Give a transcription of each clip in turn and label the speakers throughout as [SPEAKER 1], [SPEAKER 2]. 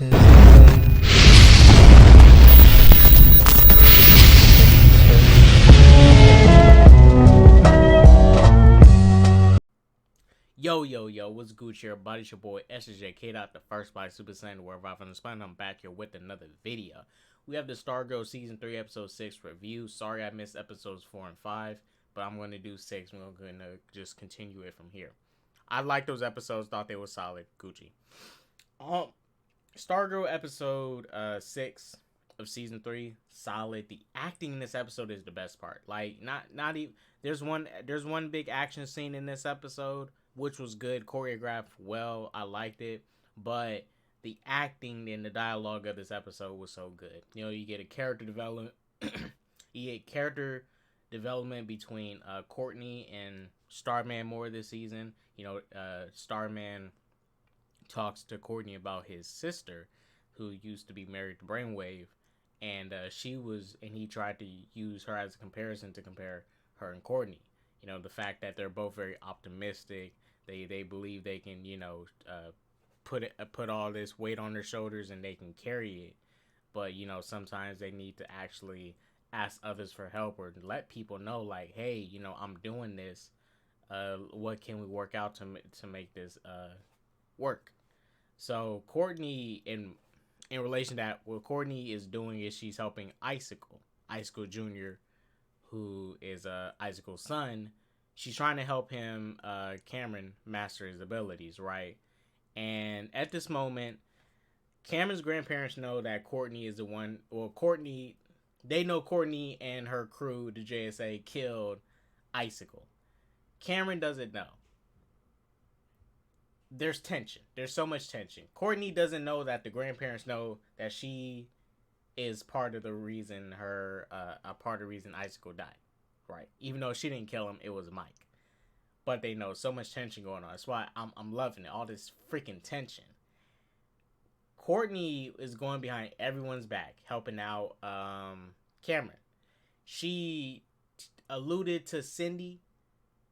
[SPEAKER 1] Yo, what's Gucci, everybody? It's your boy ssjk-dots, the first by Super Saiyan, wherever I'm from the spine. I'm back here with another video. We have the Stargirl Season 3, Episode 6 review. Sorry I missed Episodes 4 and 5, but I'm going to do 6. We're going to just continue it from here. I liked those episodes, thought they were solid. Gucci. Stargirl Episode 6 of Season 3, solid. The acting in this episode is the best part. Like, not even... There's one big action scene in this episode, which was good, choreographed well. I liked it, but the acting and the dialogue of this episode was so good. You know, you get a character development. You get character development between Courtney and Starman more this season. You know, Starman talks to Courtney about his sister, who used to be married to Brainwave, and he tried to use her as a comparison to compare her and Courtney. You know, the fact that they're both very optimistic. They believe they can, you know, put all this weight on their shoulders and they can carry it. But, you know, sometimes they need to actually ask others for help or let people know, like, hey, you know, I'm doing this. What can we work out to make this work? So Courtney, in relation to that, what Courtney is doing is she's helping Icicle Jr., who is Icicle's son. She's trying to help him, Cameron, master his abilities, right? And at this moment, Cameron's grandparents know that Courtney is the one. Well, they know Courtney and her crew, the JSA, killed Icicle. Cameron doesn't know. There's tension. There's so much tension. Courtney doesn't know that the grandparents know that she is part of the reason Icicle died, right? Even though she didn't kill him, it was Mike. But they know so much tension going on. That's why I'm loving it. All this freaking tension. Courtney is going behind everyone's back, helping out Cameron. She alluded to Cindy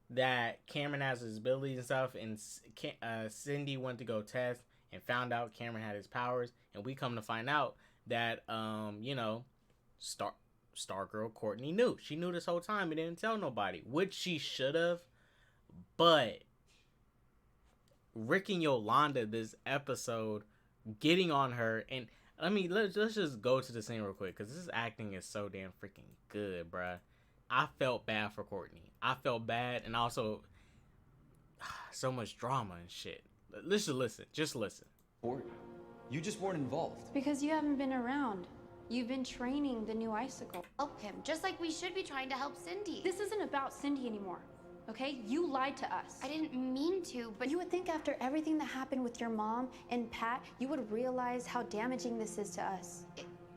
[SPEAKER 1] that Cameron has his abilities and stuff, and Cindy went to go test and found out Cameron had his powers, and we come to find out that you know, Stargirl Courtney knew. She knew this whole time and didn't tell nobody, which she should have. But Rick and Yolanda this episode getting on her, and let's just go to the scene real quick, because this acting is so damn freaking good, bruh. I felt bad for Courtney. I felt bad, and also so much drama and shit. Listen.
[SPEAKER 2] You just weren't involved.
[SPEAKER 3] It's because you haven't been around. You've been training the new Icicle.
[SPEAKER 4] Help him, just like we should be trying to help Cindy.
[SPEAKER 3] This isn't about Cindy anymore, okay? You lied to us.
[SPEAKER 4] I didn't mean to, but
[SPEAKER 3] you would think after everything that happened with your mom and Pat, you would realize how damaging this is to us.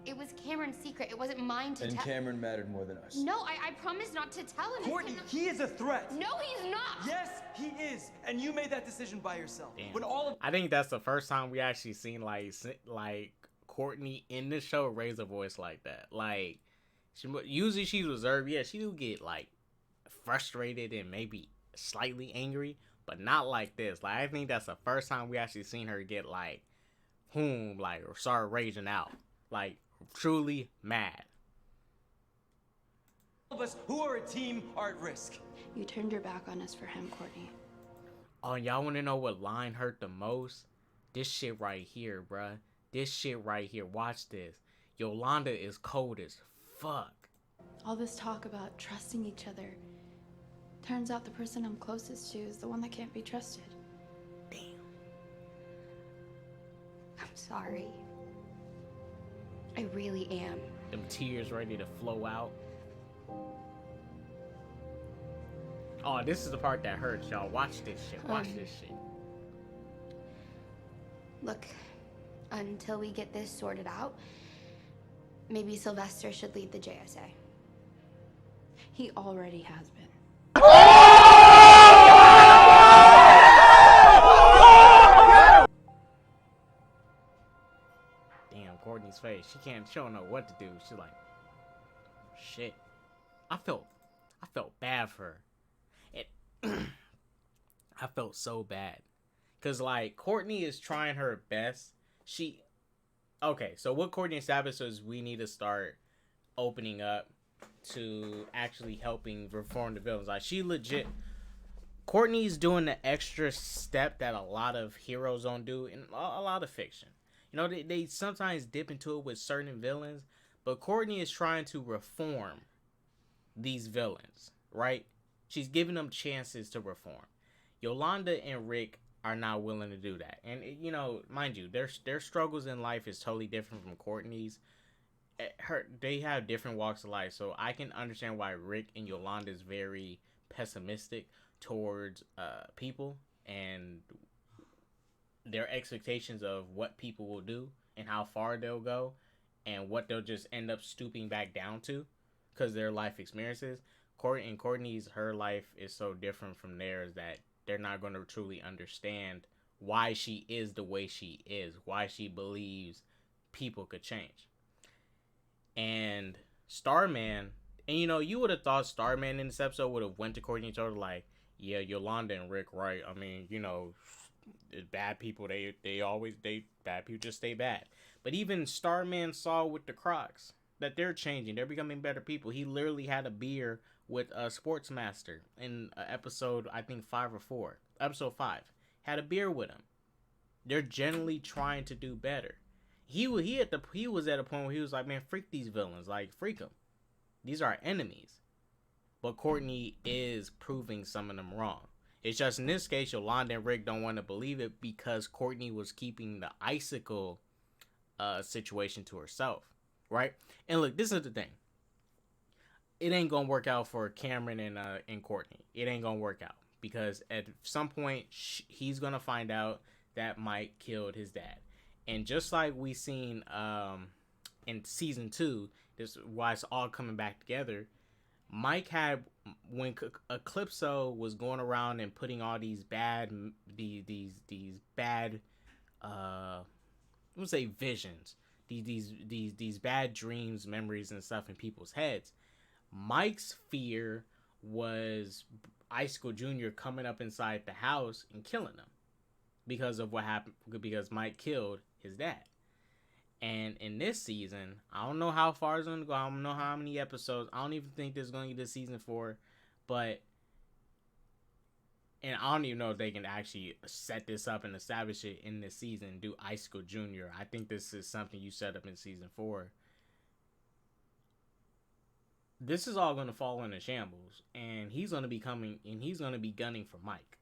[SPEAKER 4] It was Cameron's secret. It wasn't mine to tell.
[SPEAKER 2] And Cameron mattered more than us.
[SPEAKER 4] No, I promised not to tell him.
[SPEAKER 2] Courtney, he is a threat.
[SPEAKER 4] No, he's not.
[SPEAKER 2] Yes, he is. And you made that decision by yourself.
[SPEAKER 1] Damn.
[SPEAKER 2] When all of
[SPEAKER 1] I think that's the first time we actually seen like Courtney in the show raise a voice like that. Like, usually she's reserved. Yeah, she do get like frustrated and maybe slightly angry, but not like this. Like, I think that's the first time we actually seen her get like, or start raging out, like truly mad.
[SPEAKER 2] All of us who are a team are at risk.
[SPEAKER 3] You turned your back on us for him, Courtney.
[SPEAKER 1] Oh, y'all want to know what line hurt the most? This shit right here, bruh. This shit right here. Watch this. Yolanda is cold as fuck.
[SPEAKER 3] All this talk about trusting each other. Turns out the person I'm closest to is the one that can't be trusted.
[SPEAKER 1] Damn.
[SPEAKER 4] I'm sorry. I really am.
[SPEAKER 1] Them tears ready to flow out. Oh, this is the part that hurts, y'all. Watch this shit. Watch this shit.
[SPEAKER 4] Look, until we get this sorted out, maybe Sylvester should lead the JSA.
[SPEAKER 3] He already has been.
[SPEAKER 1] Damn, Courtney's face. She don't know what to do. She's like, shit. I felt bad for her. I felt so bad. Because, like, Courtney is trying her best. Okay, so what Courtney established is we need to start opening up to actually helping reform the villains. Like, she legit, Courtney's doing the extra step that a lot of heroes don't do in a lot of fiction. You know, they sometimes dip into it with certain villains, but Courtney is trying to reform these villains, right? She's giving them chances to reform. Yolanda and Rick are not willing to do that. And, you know, mind you, their struggles in life is totally different from Courtney's. They have different walks of life, so I can understand why Rick and Yolanda is very pessimistic towards people and their expectations of what people will do and how far they'll go and what they'll just end up stooping back down to because their life experiences. Courtney's, her life is so different from theirs that they're not going to truly understand why she is the way she is, why she believes people could change. And Starman, and you know, you would have thought Starman in this episode would have went to Courtney and told her, like, yeah, Yolanda and Rick, right? I mean, you know, bad people, they bad people just stay bad. But even Starman saw with the Crocs that they're changing, they're becoming better people. He literally had a beer with a Sportsmaster in episode, I think 5 or 4, episode 5, had a beer with him. They're generally trying to do better. He was at a point where he was like, man, freak these villains, like, freak them. These are our enemies. But Courtney is proving some of them wrong. It's just in this case, Yolanda and Rick don't want to believe it because Courtney was keeping the icicle situation to herself, right? And look, this is the thing. It ain't gonna work out for Cameron and Courtney. It ain't gonna work out because at some point he's gonna find out that Mike killed his dad, and just like we seen in season 2, this is why it's all coming back together. Mike had, when Eclipso was going around and putting all these bad, these bad, I would say visions, these bad dreams, memories, and stuff in people's heads. Mike's fear was Icicle Jr. coming up inside the house and killing him because of what happened, because Mike killed his dad. And in this season, I don't know how far it's going to go. I don't know how many episodes. I don't even think there's going to be this season 4. But, and I don't even know if they can actually set this up and establish it in this season, do Icicle Jr. I think this is something you set up in season 4. This is all going to fall into shambles. And he's going to be gunning for Mike.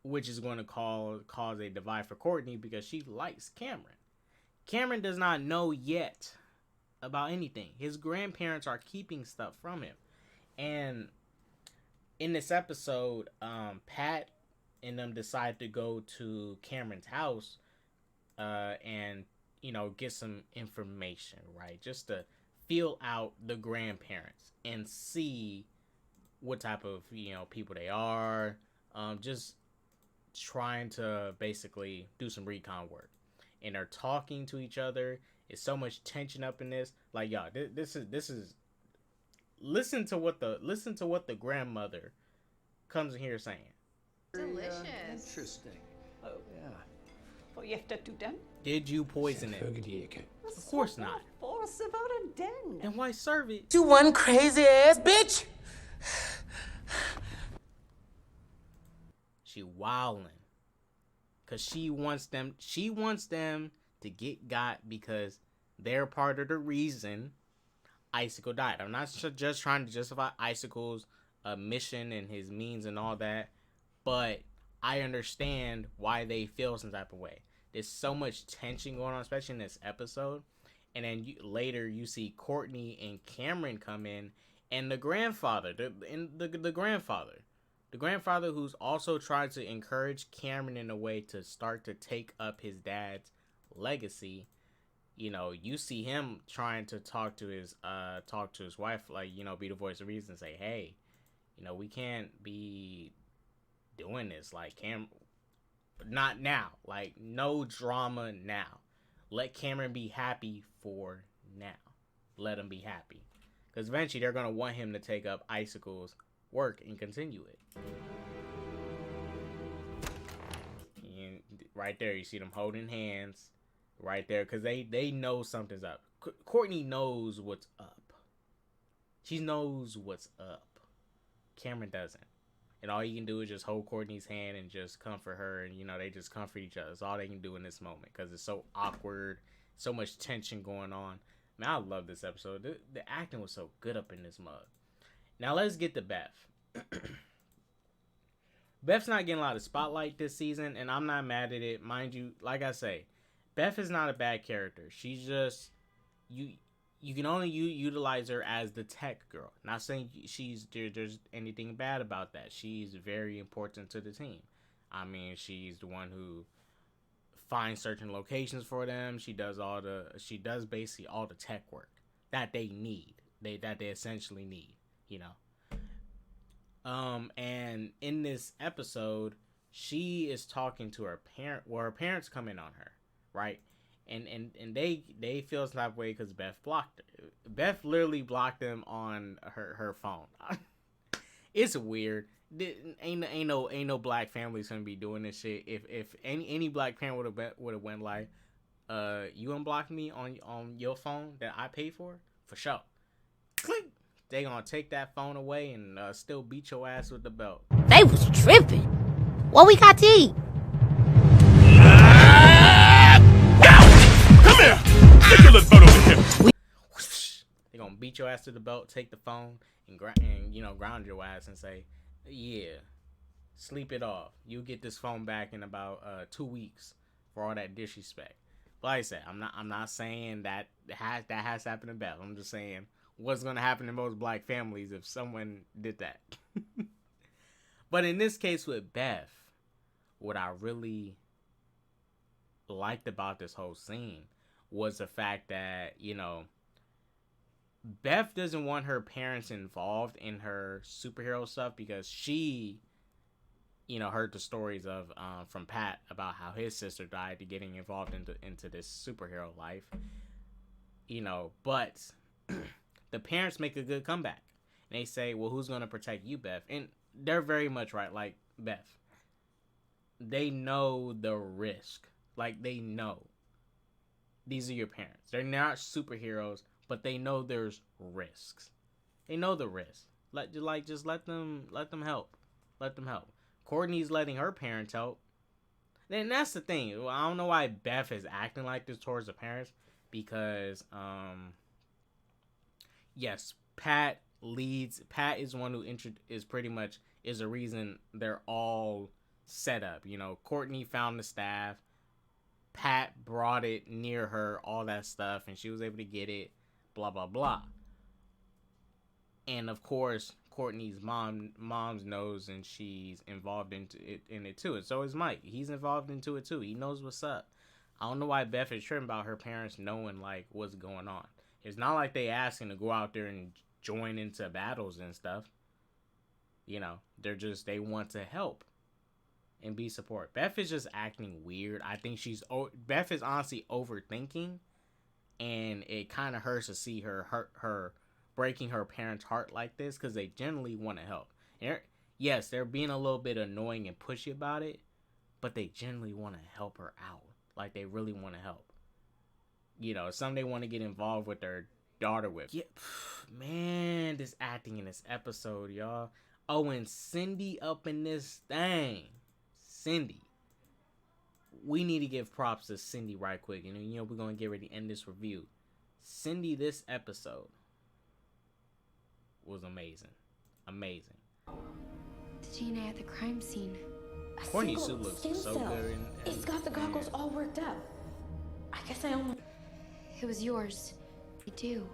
[SPEAKER 1] Which is going to cause a divide for Courtney because she likes Cameron. Cameron does not know yet about anything. His grandparents are keeping stuff from him. And in this episode, Pat and them decide to go to Cameron's house and, you know, get some information, right? Just to feel out the grandparents and see what type of, you know, people they are. Just trying to basically do some recon work, and they're talking to each other. It's so much tension up in this. Like, y'all, this is listen to what the grandmother comes in here saying.
[SPEAKER 5] Delicious.
[SPEAKER 2] Interesting.
[SPEAKER 5] Oh yeah. Vad hjärtat du den?
[SPEAKER 1] Did you poison it? Of course not.
[SPEAKER 5] Varför var det den?
[SPEAKER 1] Then why serve it?
[SPEAKER 6] You one crazy ass bitch.
[SPEAKER 1] She wildin'. Cause she wants them to get got because they're part of the reason Icicle died. I'm not just trying to justify Icicle's mission and his means and all that, but I understand why they feel some type of way. There's so much tension going on, especially in this episode. And then later you see Courtney and Cameron come in, and the grandfather, the grandfather who's also tried to encourage Cameron in a way to start to take up his dad's legacy. You know, you see him trying to talk to his wife, like, you know, be the voice of reason, say, hey, you know, we can't be doing this. Like, not now. Like, no drama now. Let Cameron be happy for now. Let him be happy. Because eventually they're going to want him to take up Icicle's work and continue it. And right there, you see them holding hands. right there, because they know something's up. Courtney knows what's up. She knows what's up. Cameron doesn't. And all you can do is just hold Courtney's hand and just comfort her. And, you know, they just comfort each other. It's all they can do in this moment because it's so awkward. So much tension going on. Man, I love this episode. The acting was so good up in this mug. Now, let's get to Beth. Beth's not getting a lot of spotlight this season, and I'm not mad at it. Mind you, like I say, Beth is not a bad character. She's just... You can only utilize her as the tech girl. Not saying there's anything bad about that. She's very important to the team. I mean, she's the one who finds certain locations for them. She does basically all the tech work that they need. That they essentially need, you know. And in this episode, she is talking to her parent. Well, her parents come in on her, right? And they feel some type of way because Beth blocked her. Beth literally blocked them on her phone. It's weird. Ain't no black families gonna be doing this shit. If any black parent would have went like, you unblocked me on your phone that I paid for sure. Click. They gonna take that phone away and still beat your ass with the belt.
[SPEAKER 6] They was tripping. What we got to eat?
[SPEAKER 7] Come here! Get your little butt over here!
[SPEAKER 1] They gonna beat your ass to the belt, take the phone, and ground your ass and say, yeah, sleep it off. You get this phone back in about 2 weeks for all that disrespect. But like I said, I'm not saying that has happened to Beth. I'm just saying what's gonna happen to most black families if someone did that. But in this case with Beth, what I really liked about this whole scene was the fact that, you know, Beth doesn't want her parents involved in her superhero stuff because she, you know, heard the stories of from Pat about how his sister died to getting involved into this superhero life, you know. But the parents make a good comeback and they say, well, who's going to protect you, Beth? And they're very much right. Like, Beth, they know the risk. Like, they know these are your parents. They're not superheroes, but they know there's risks. They know the risks. Just let them help. Let them help. Courtney's letting her parents help. Then that's the thing. Well, I don't know why Beth is acting like this towards the parents, because yes, Pat leads. Pat is one who is pretty much is the reason they're all set up. You know, Courtney found the staff. Pat brought it near her, all that stuff, and she was able to get it, blah, blah, blah. And, of course, Courtney's mom knows, and she's involved in it, too. And so is Mike. He's involved into it, too. He knows what's up. I don't know why Beth is tripping about her parents knowing, like, what's going on. It's not like they asking to go out there and join into battles and stuff. You know, they want to help and be support. Beth is just acting weird. I think Beth is honestly overthinking, and it kind of hurts to see her breaking her parents' heart like this, because they generally want to help. Yes, they're being a little bit annoying and pushy about it, but they generally want to help her out. Like, they really want to help. You know, some they want to get involved with their daughter with. Yeah, man, this acting in this episode, y'all. Oh, and Cindy up in this thing. Cindy. We need to give props to Cindy right quick. And, you know, we're going to get ready to end this review. Cindy, this episode was amazing. Amazing.
[SPEAKER 4] The DNA at the crime scene.
[SPEAKER 1] Courtney's suit looks so good.
[SPEAKER 8] It's got the goggles all worked up. I guess I only...
[SPEAKER 4] It was yours. I do.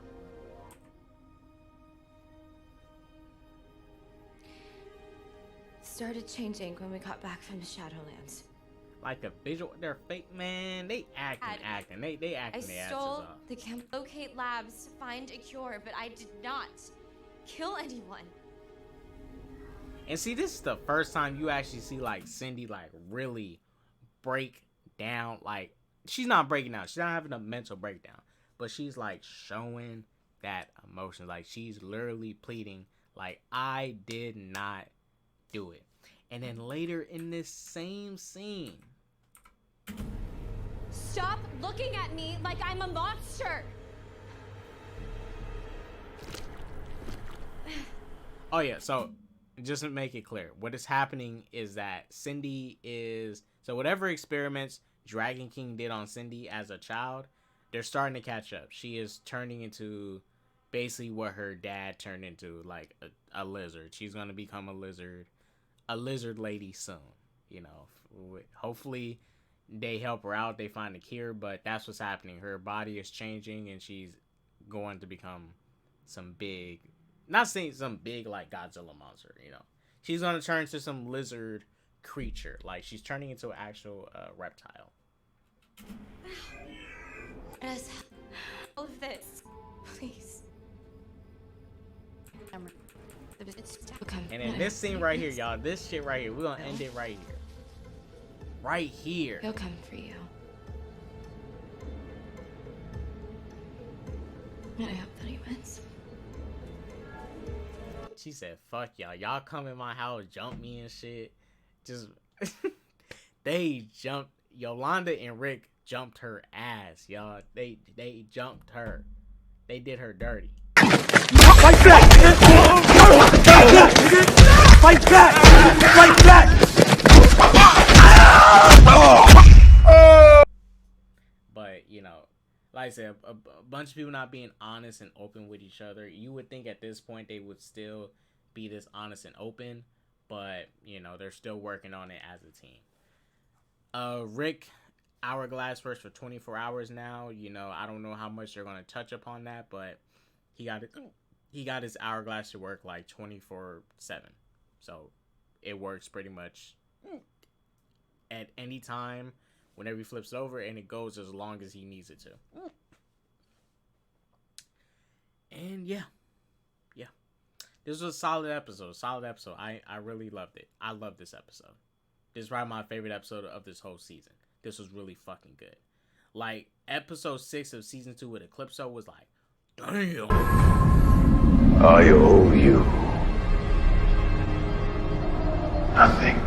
[SPEAKER 8] Started changing when we got back from the Shadowlands.
[SPEAKER 1] Like the visual, their fake, man, they acting. They acting their asses off.
[SPEAKER 9] The locate labs, find a cure, but I did not kill anyone.
[SPEAKER 1] And see, this is the first time you actually see like Cindy like really break down. Like, she's not breaking down. She's not having a mental breakdown, but she's like showing that emotion. Like, she's literally pleading, like, I did not do it. And then later in this same scene,
[SPEAKER 9] stop looking at me like I'm a monster.
[SPEAKER 1] Oh yeah, so just to make it clear, what is happening is that Cindy is, so whatever experiments Dragon King did on Cindy as a child, they're starting to catch up. She is turning into basically what her dad turned into, like a lizard. She's gonna become a lizard lady soon. You know, hopefully they help her out, they find a cure, but that's what's happening. Her body is changing and she's going to become some big, not saying some big like Godzilla monster, you know. She's going to turn into some lizard creature. Like she's turning into an actual reptile.
[SPEAKER 9] All of this, please.
[SPEAKER 1] And in this scene right here, y'all, this shit right here, we're going to end it right here. Right here.
[SPEAKER 3] He'll come for you. I hope that he wins.
[SPEAKER 1] She said, fuck y'all. Y'all come in my house, jump me and shit. Just, they jumped, Yolanda and Rick jumped her ass, y'all. They jumped her. They did her dirty.
[SPEAKER 7] Fight back! Fight back! Fight back!
[SPEAKER 1] But, you know, like I said, a bunch of people not being honest and open with each other. You would think at this point they would still be this honest and open, but, you know, they're still working on it as a team. Rick, Hourglass works for 24 hours now. You know, I don't know how much they're going to touch upon that, but he got his Hourglass to work like 24/7. So it works pretty much at any time, whenever he flips it over, and it goes as long as he needs it to. And yeah. This was a solid episode. I really loved it. I love this episode. This is probably my favorite episode of this whole season. This was really fucking good. Like, episode 6 of season 2 with Eclipso was like, damn.
[SPEAKER 7] I owe you nothing.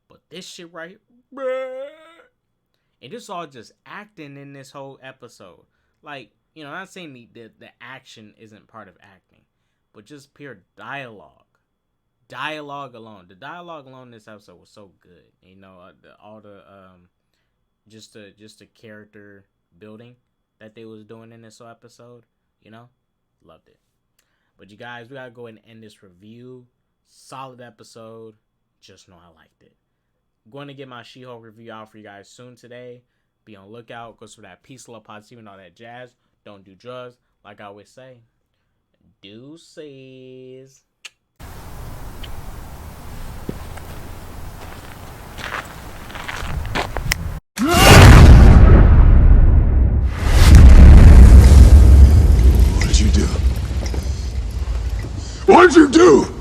[SPEAKER 1] But this shit right here, bruh. And this all just acting in this whole episode. Like, you know, I'm not saying the action isn't part of acting, but just pure dialogue. Dialogue alone. The dialogue alone in this episode was so good. You know, just the character building that they was doing in this episode, you know, loved it. But you guys, we gotta go ahead and end this review. Solid episode. Just know I liked it. I'm going to get my She-Hulk review out for you guys soon today. Be on lookout. Go for that peace, love, positivity, and all that jazz. Don't do drugs. Like I always say. Deuces.
[SPEAKER 7] What did you do?